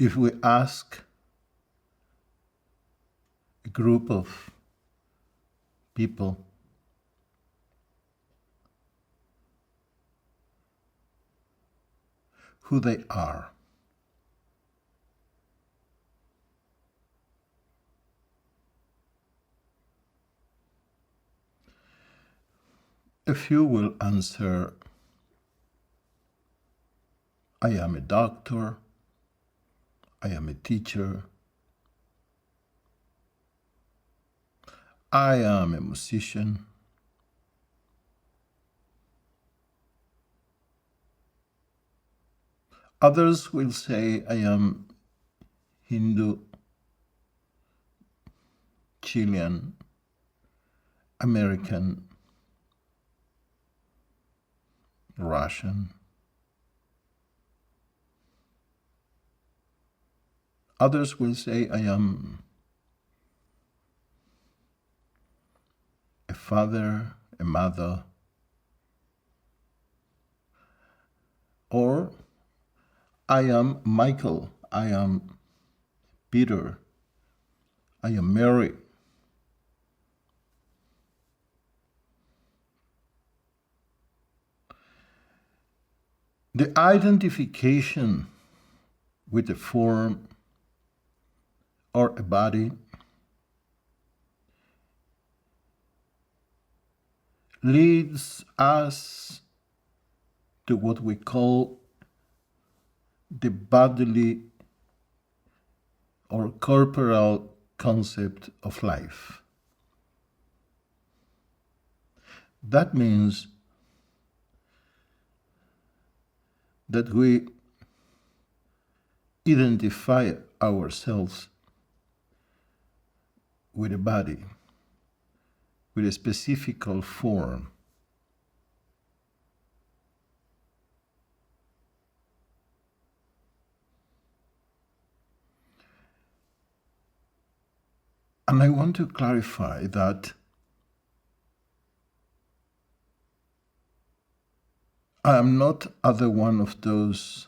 if we ask a group of people who they are, a few will answer, I am a doctor, I am a teacher, I am a musician, others will say, I am Hindu, Chilean, American, Russian. Others will say, I am a father, a mother, or I am Michael, I am Peter, I am Mary. The identification with a form or a body leads us to what we call the bodily or corporal concept of life. That means that we identify ourselves with a body, with a specific form. And I want to clarify that I am not other one of those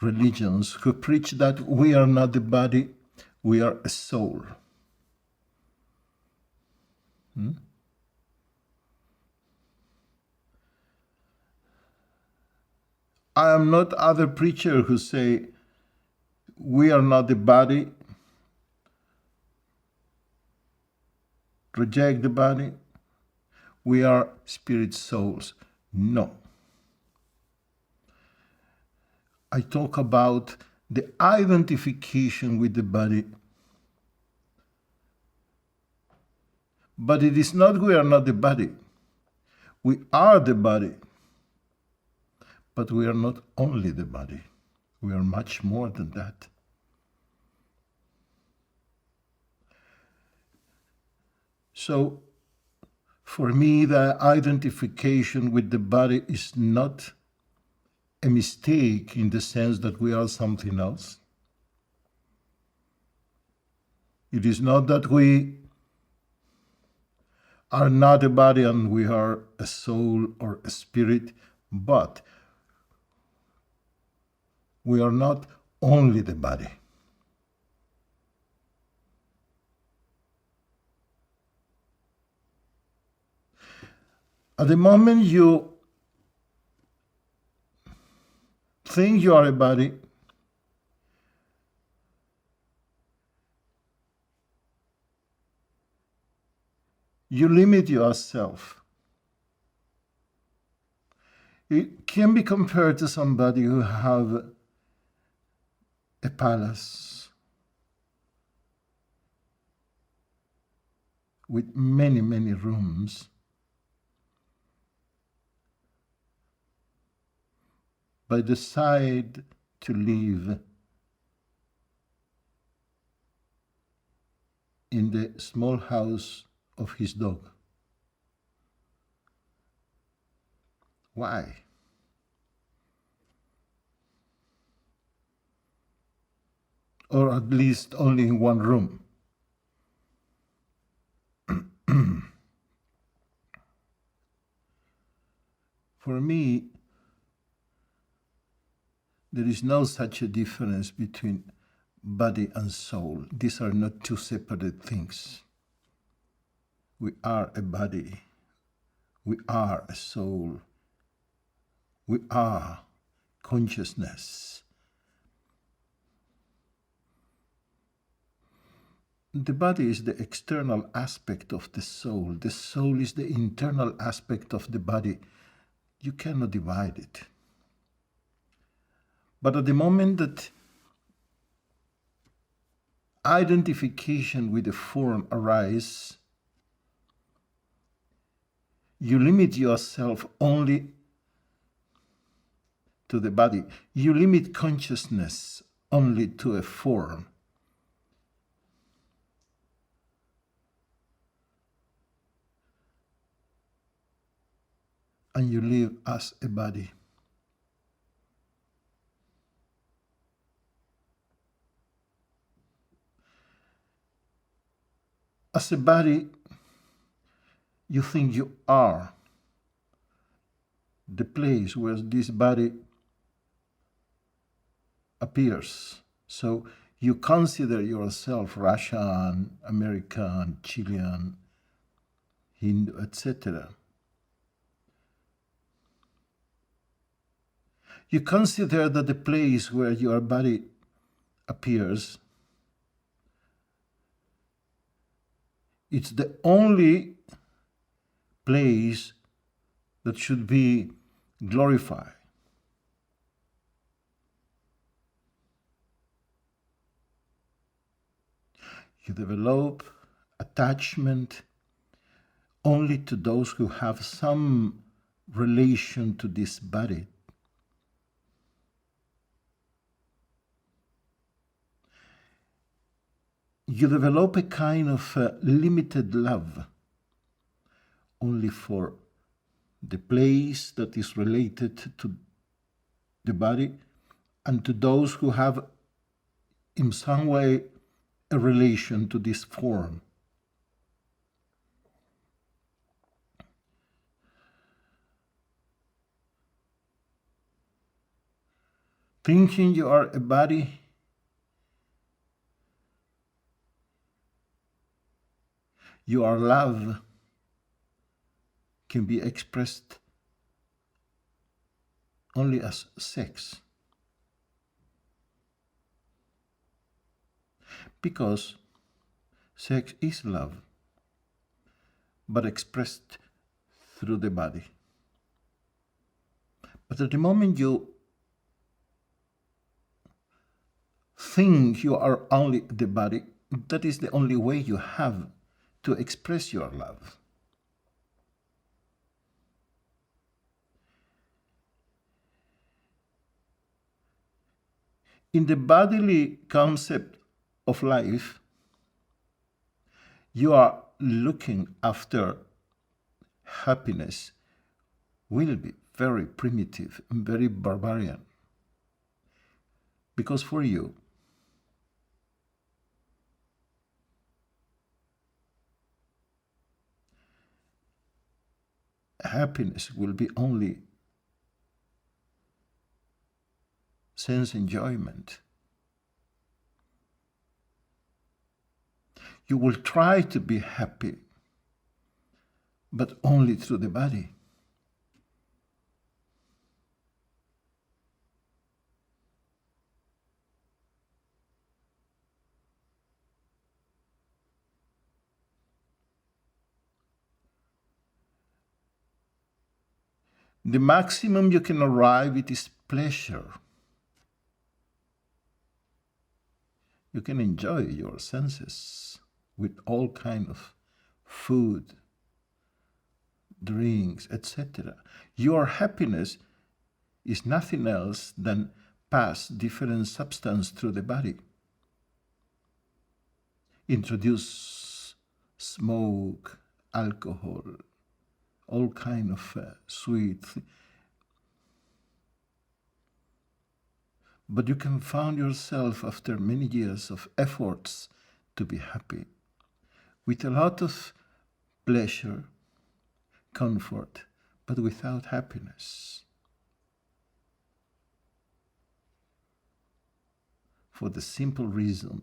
religions who preach that we are not the body, we are a soul. I am not other preacher who say we are not the body, reject the body, we are spirit souls. No. I talk about the identification with the body. But it is not we are not the body. We are the body. But we are not only the body. We are much more than that. So, for me, the identification with the body is not a mistake in the sense that we are something else. It is not that we are not a body and we are a soul or a spirit, but we are not only the body. At the moment you think you are a body, you limit yourself. It can be compared to somebody who have a palace with many, many rooms, but decide to live in the small house of his dog. Why? Or at least only in one room. For me, There is no such a difference between body and soul. These are not two separate things. We are a body. We are a soul. We are consciousness. The body is the external aspect of the soul. The soul is the internal aspect of the body. You cannot divide it. But at the moment that identification with the form arises, you limit yourself only to the body. You limit consciousness only to a form. And you live as a body. As a body, you think you are the place where this body appears. So you consider yourself Russian, American, Chilean, Hindu, etc. You consider that the place where your body appears, it's the only place that should be glorified. You develop attachment only to those who have some relation to this body. You develop a kind of limited love only for the place that is related to the body and to those who have in some way a relation to this form. Thinking you are a body, your love can be expressed only as sex. Because sex is love, but expressed through the body. But at the moment you think you are only the body, that is the only way you have to express your love. In the bodily concept of life, you are looking after happiness will be very primitive and very barbarian. Because for you, happiness will be only sense enjoyment. You will try to be happy, but only through the body. The maximum you can arrive at is pleasure. You can enjoy your senses with all kind of food, drinks, etc. Your happiness is nothing else than pass different substance through the body. Introduce smoke, alcohol, all kind of sweet. But you can find yourself after many years of efforts to be happy, with a lot of pleasure, comfort, but without happiness. for the simple reason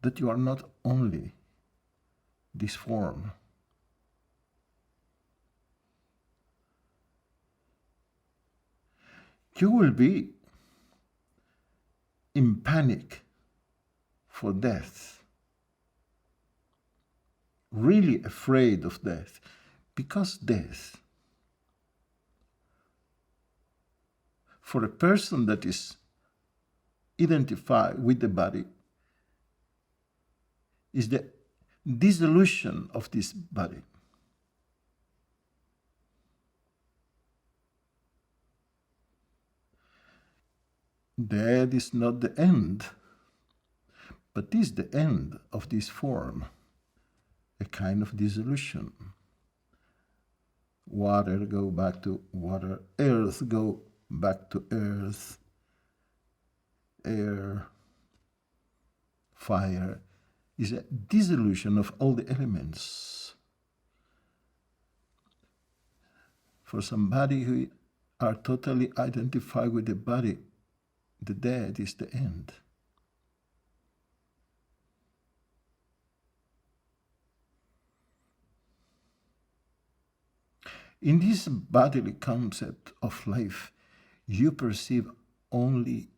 that you are not only this form. You will be in panic for death, really afraid of death, because death, for a person that is identified with the body, is the dissolution of this body. Death is not the end, but is the end of this form, a kind of dissolution. Water go back to water, earth go back to earth, air, fire, is a dissolution of all the elements. For somebody who are totally identified with the body, the death is the end. In this bodily concept of life, you perceive only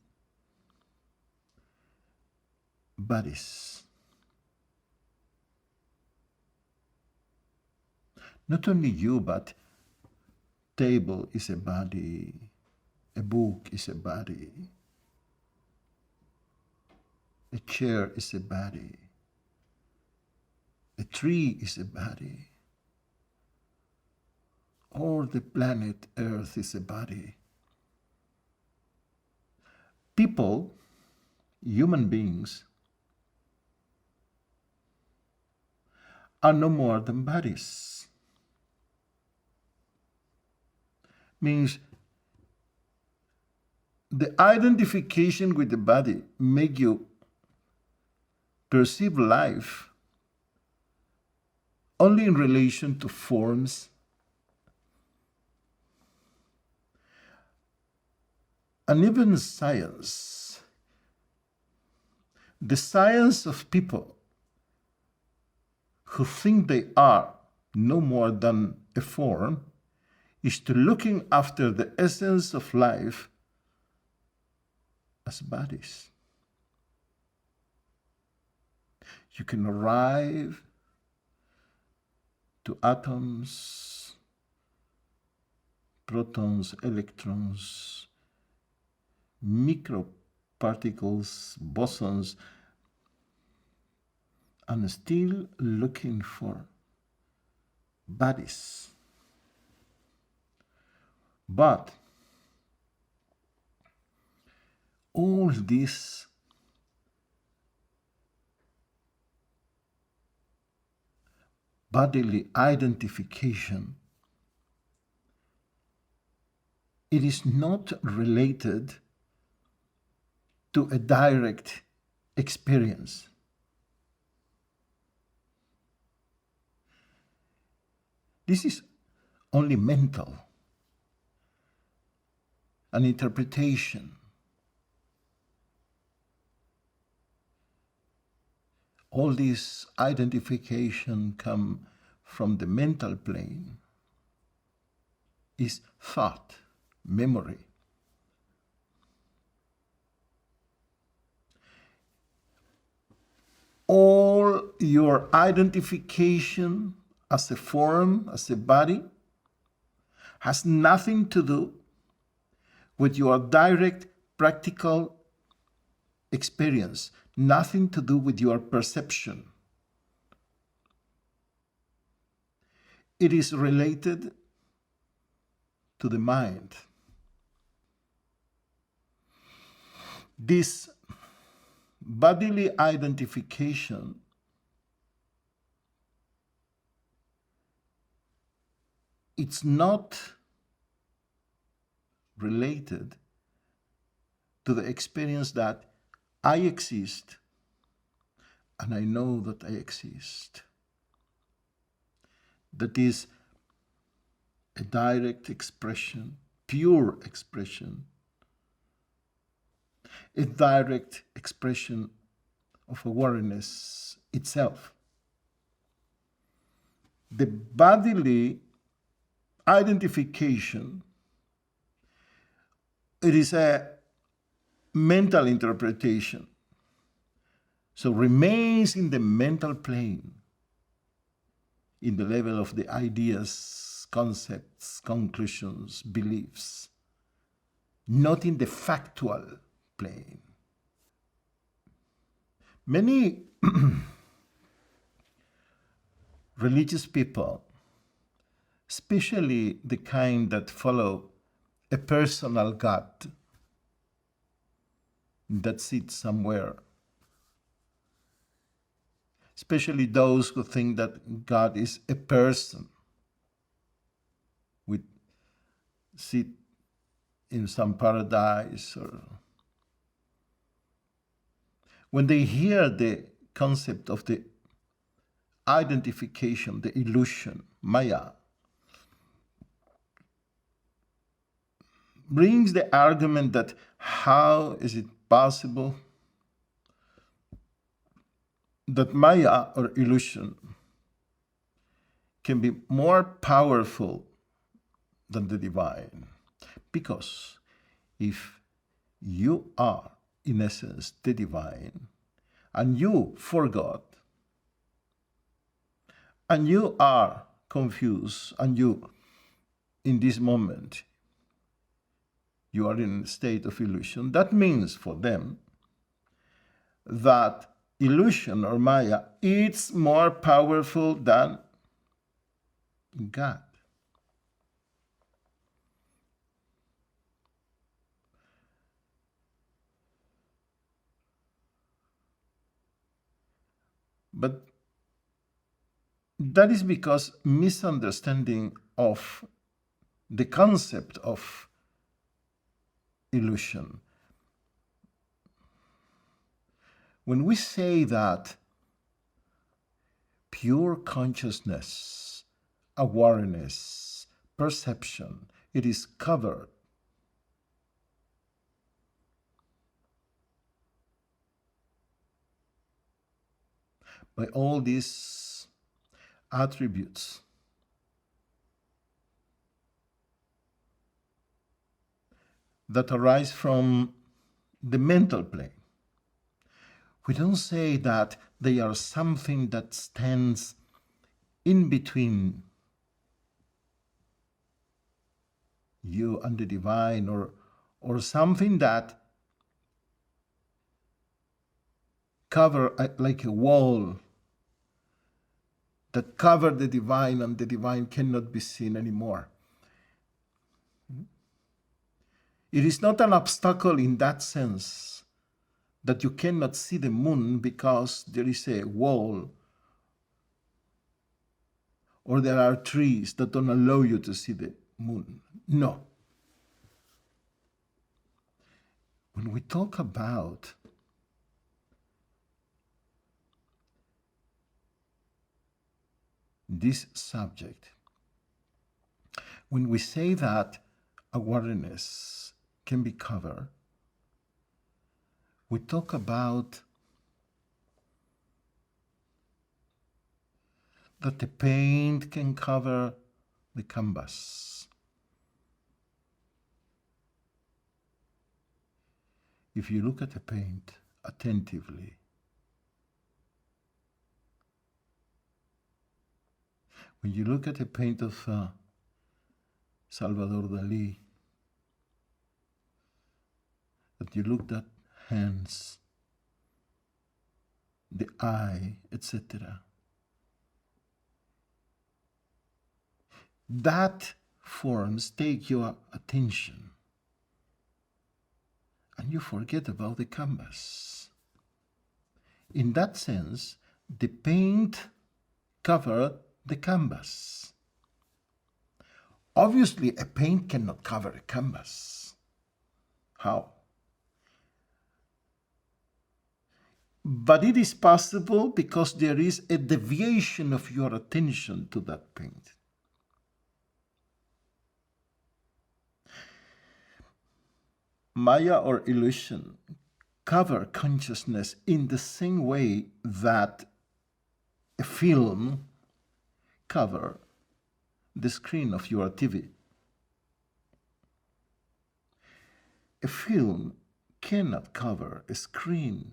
bodies. Not only you, but table is a body, a book is a body, a chair is a body, a tree is a body, or the planet Earth is a body. People, human beings, are no more than bodies. Means the identification with the body make you perceive life only in relation to forms, and even science. The science of people who think they are no more than a form is to looking after the essence of life as bodies. You can arrive to atoms, protons, electrons, microparticles, bosons, and still looking for bodies. But all this bodily identification, it is not related to a direct experience. This is only mental, an interpretation. All this identification come from the mental plane, is thought, memory. All your identification as a form, as a body, has nothing to do with your direct practical experience, nothing to do with your perception. It is related to the mind. This bodily identification it's not related to the experience that I exist and I know that I exist. That is a direct expression, pure expression. a direct expression of awareness itself. The bodily identification, it is a mental interpretation, so remains in the mental plane, in the level of the ideas, concepts, conclusions, beliefs, not in the factual plane. Many religious people, especially the kind that follow a personal God that sits somewhere, especially those who think that God is a person, with sit in some paradise, or when they hear the concept of the identification, the illusion, Maya, brings the argument that how is it possible that Maya or illusion can be more powerful than the divine? Because if you are, in essence, the divine, and you forgot, and you are confused, and you, in this moment, you are in a state of illusion, that means for them that illusion or Maya is more powerful than God. But that is because misunderstanding of the concept of illusion. When we say that pure consciousness, awareness, perception, it is covered by all these attributes, that arise from the mental plane. We don't say that they are something that stands in between you and the divine, or something that cover like a wall that cover the divine, and the divine cannot be seen anymore. It is not an obstacle in that sense that you cannot see the moon because there is a wall or there are trees that don't allow you to see the moon. No. When we talk about this subject, when we say that awareness can be covered, we talk about that the paint can cover the canvas. If you look at the paint attentively, when you look at the paint of Salvador Dalí, that you looked at hands, the eye, etc. That forms take your attention, and you forget about the canvas. In that sense, the paint covered the canvas. Obviously, a paint cannot cover a canvas. How? But it is possible because there is a deviation of your attention to that paint. Maya or illusion cover consciousness in the same way that a film covers the screen of your TV. A film cannot cover a screen.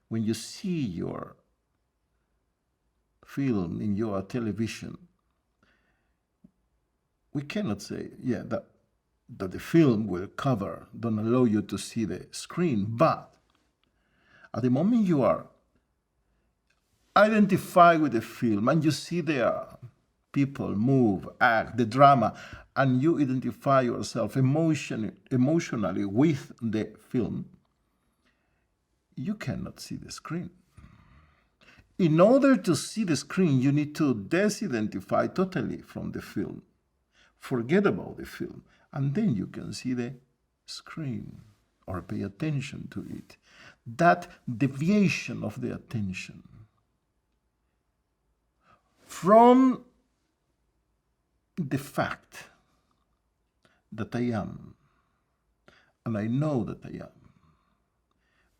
When you see your film in your television, we cannot say, yeah, that the film will cover, don't allow you to see the screen. But at the moment you are identified with the film and you see there people move, act, the drama, and you identify yourself emotionally with the film, you cannot see the screen. In order to see the screen, you need to disidentify totally from the film. Forget about the film, and then you can see the screen or pay attention to it. That deviation of the attention from the fact that I am, and I know that I am,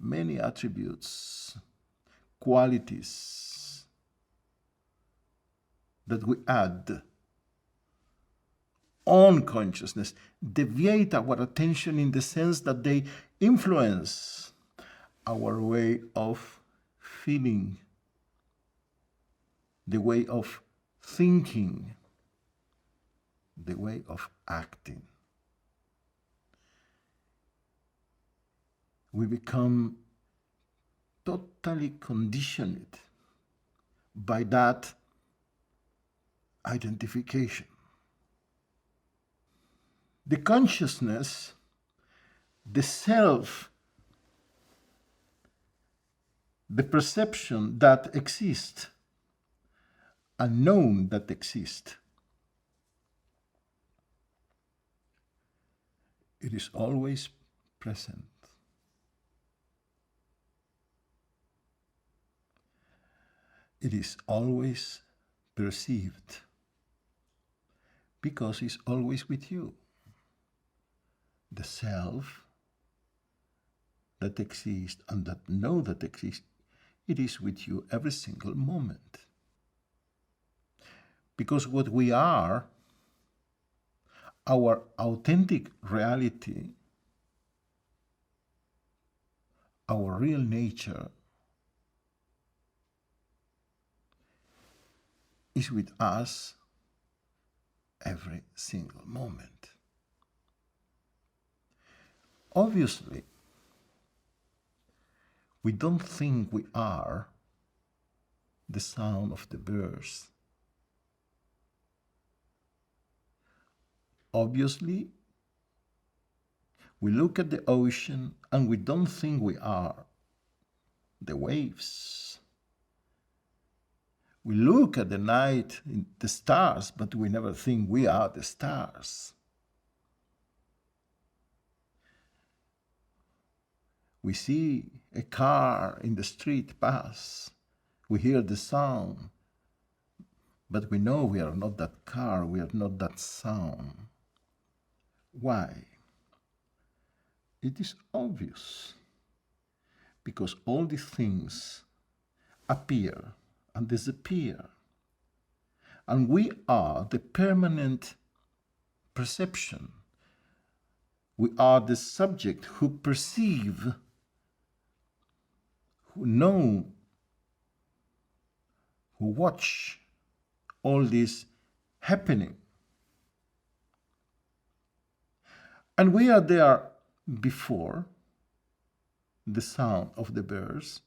many attributes, qualities that we add on consciousness, deviate our attention in the sense that they influence our way of feeling, the way of thinking, the way of acting. We become totally conditioned by that identification. The consciousness, the self, the perception that exists, a known that exists, it is always present. It is always perceived because it's always with you. The self that exists and that know that exists, it is with you every single moment. Because what we are, our authentic reality, our real nature, is with us every single moment. Obviously, we don't think we are the sound of the birds. Obviously, we look at the ocean and we don't think we are the waves. We look at the night, the stars, but we never think we are the stars. We see a car in the street pass. We hear the sound, but we know we are not that car, we are not that sound. Why? It is obvious. Because all these things appear and disappear. And we are the permanent perception. We are the subject who perceive, who know, who watch all this happening. And we are there before the sound of the birds,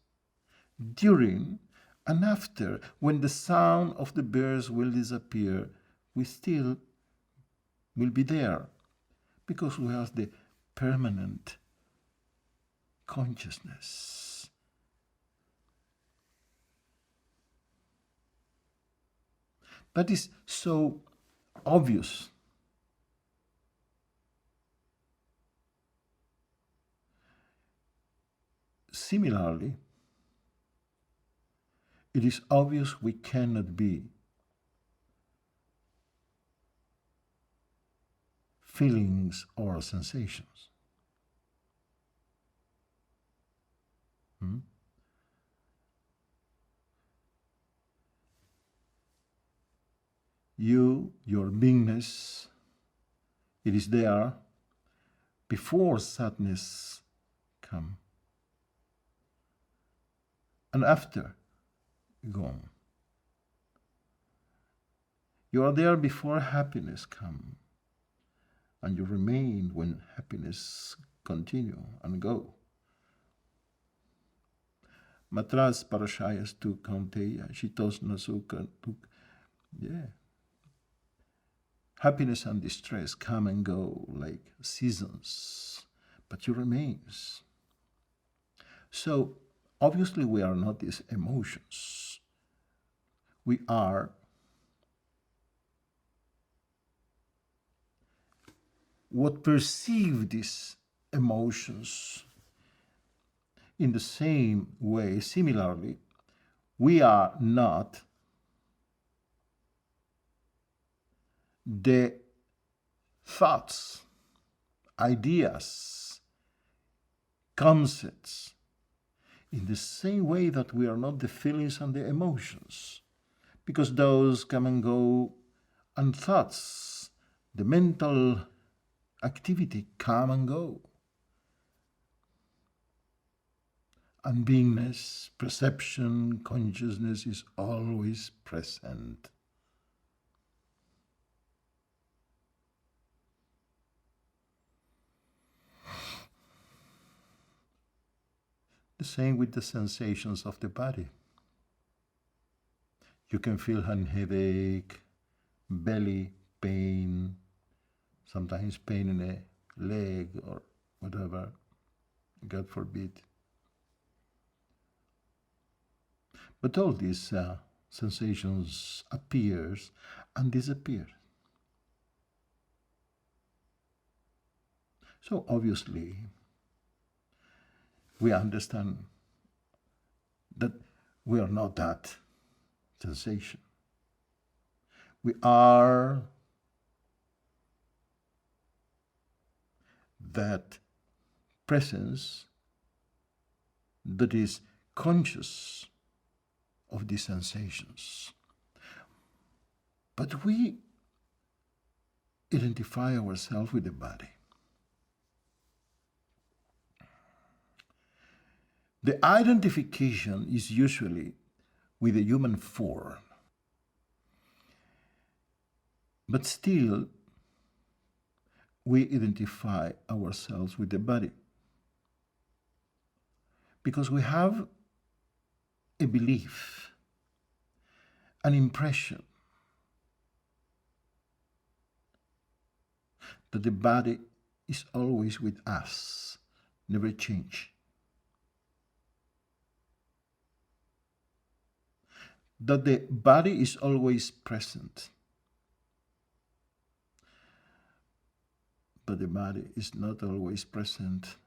during and after. When the sound of the birds will disappear, we still will be there, because we have the permanent consciousness. That is so obvious. Similarly, it is obvious we cannot be feelings or sensations. Your beingness, it is there before sadness come, and after gone. You are there before happiness come, and you remain when happiness continue and go. Matras parashayas tu kaunteya, shitos nasuka tu. Yeah. Happiness and distress come and go like seasons, but you remain. So obviously we are not these emotions. We are what perceive these emotions. In the same way, similarly, we are not the thoughts, ideas, concepts, in the same way that we are not the feelings and the emotions, because those come and go, and thoughts, the mental activity, come and go. And beingness, perception, consciousness is always present. The same with the sensations of the body. You can feel a headache, belly pain, sometimes pain in a leg or whatever, God forbid. But all these sensations appears and disappear. So obviously, we understand that we are not that sensation. We are that presence that is conscious of these sensations. But we identify ourselves with the body. The identification is usually with the human form. But still, we identify ourselves with the body. Because we have a belief, an impression that the body is always with us, never change. That the body is always present, but the body is not always present,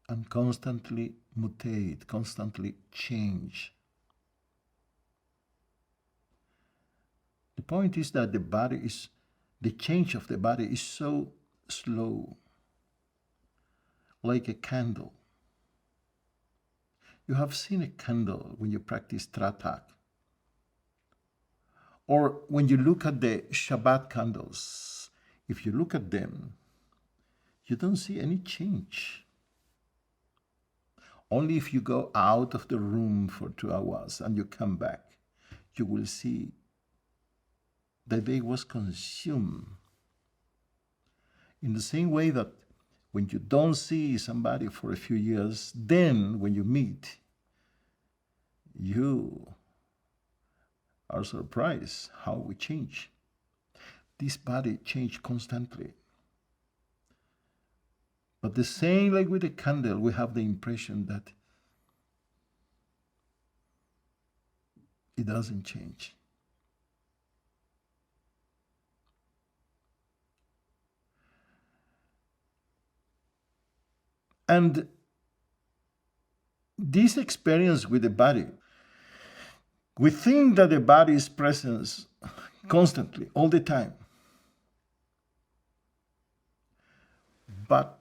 and constantly mutate, constantly change. The point is that the change of the body is so slow, like a candle. You have seen a candle when you practice Tratak, or when you look at the Shabbat candles. If you look at them, you don't see any change. Only if you go out of the room for 2 hours and you come back, you will see that they was consumed. In the same way that when you don't see somebody for a few years, then when you meet, you are surprised how we change. This body changes constantly. But the same like with a candle, we have the impression that it doesn't change. And this experience with the body, we think that the body is present constantly, all the time. But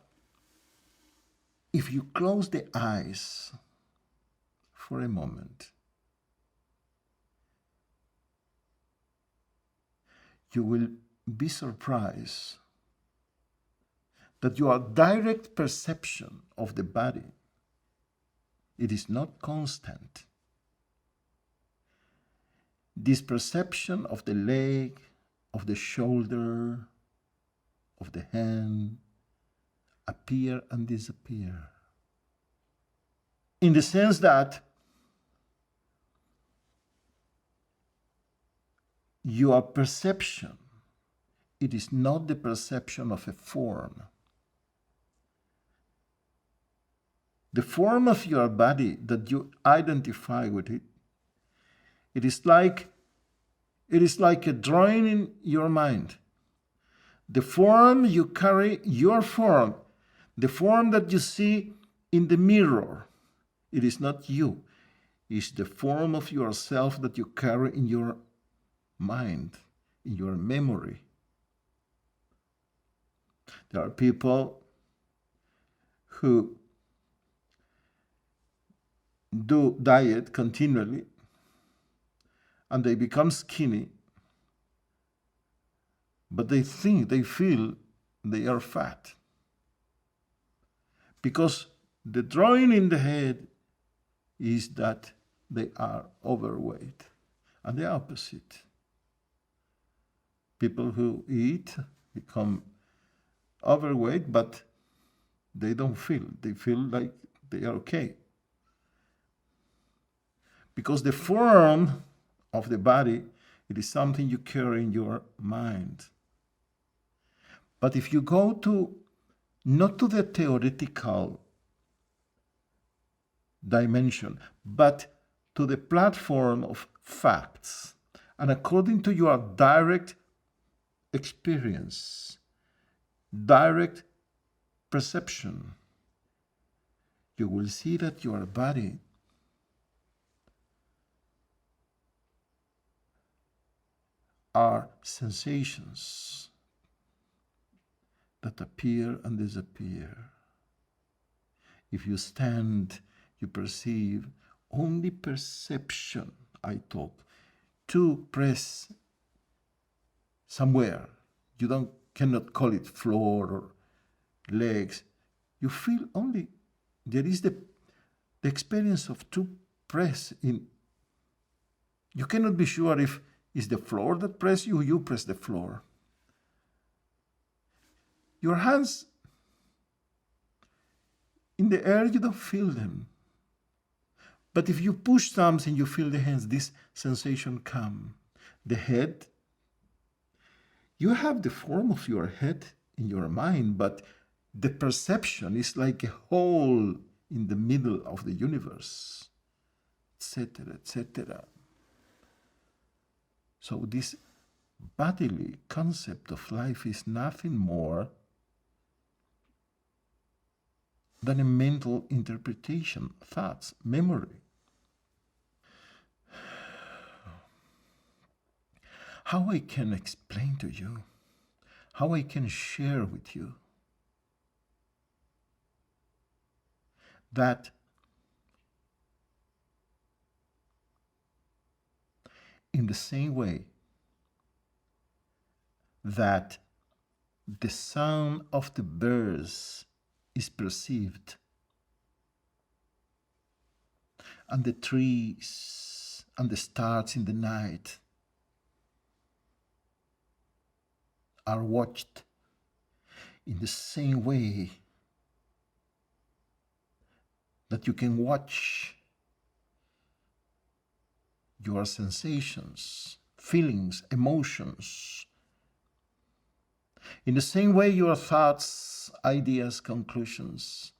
if you close the eyes for a moment, you will be surprised that your direct perception of the body, it is not constant. This perception of the leg, of the shoulder, of the hand, appear and disappear. In the sense that your perception, it is not the perception of a form. The form of your body that you identify with it, it is like a drawing in your mind. The form you carry, your form, the form that you see in the mirror, it is not you. It's the form of yourself that you carry in your mind, in your memory. There are people who do diet continually and they become skinny, but they feel they are fat. Because the drawing in the head is that they are overweight. And the opposite. People who eat become overweight, but they don't feel. They feel like they are okay. Because the form of the body, it is something you carry in your mind. But if you go not to the theoretical dimension, but to the platform of facts, and according to your direct experience, direct perception, you will see that your body are sensations that appear and disappear. If you stand, you perceive only perception. I talk to press somewhere. You cannot call it floor or legs. You feel only there is the experience of to press in. You cannot be sure if it's the floor that press you, you press the floor. Your hands in the air, you don't feel them. But if you push something, you feel the hands, this sensation come. The head, you have the form of your head in your mind, but the perception is like a hole in the middle of the universe, etc., etc. So this bodily concept of life is nothing more than a mental interpretation, thoughts, memory. How I can explain to you, how I can share with you that in the same way that the sound of the birds is perceived, and the trees and the stars in the night are watched, in the same way that you can watch your sensations, feelings, emotions. In the same way, your thoughts, ideas, conclusions,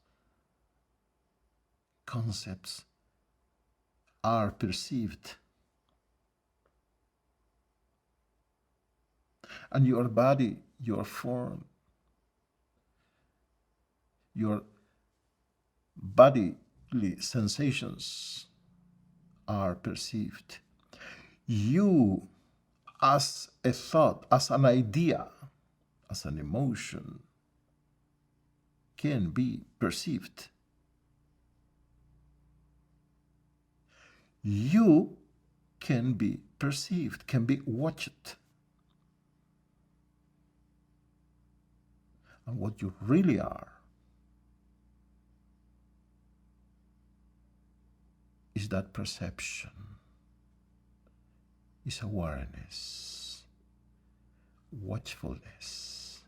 concepts are perceived. And your body, your form, your bodily sensations are perceived. You, as a thought, as an idea, as an emotion, can be perceived. you can be perceived, can be watched. And what you really are is that perception, is awareness, watchfulness.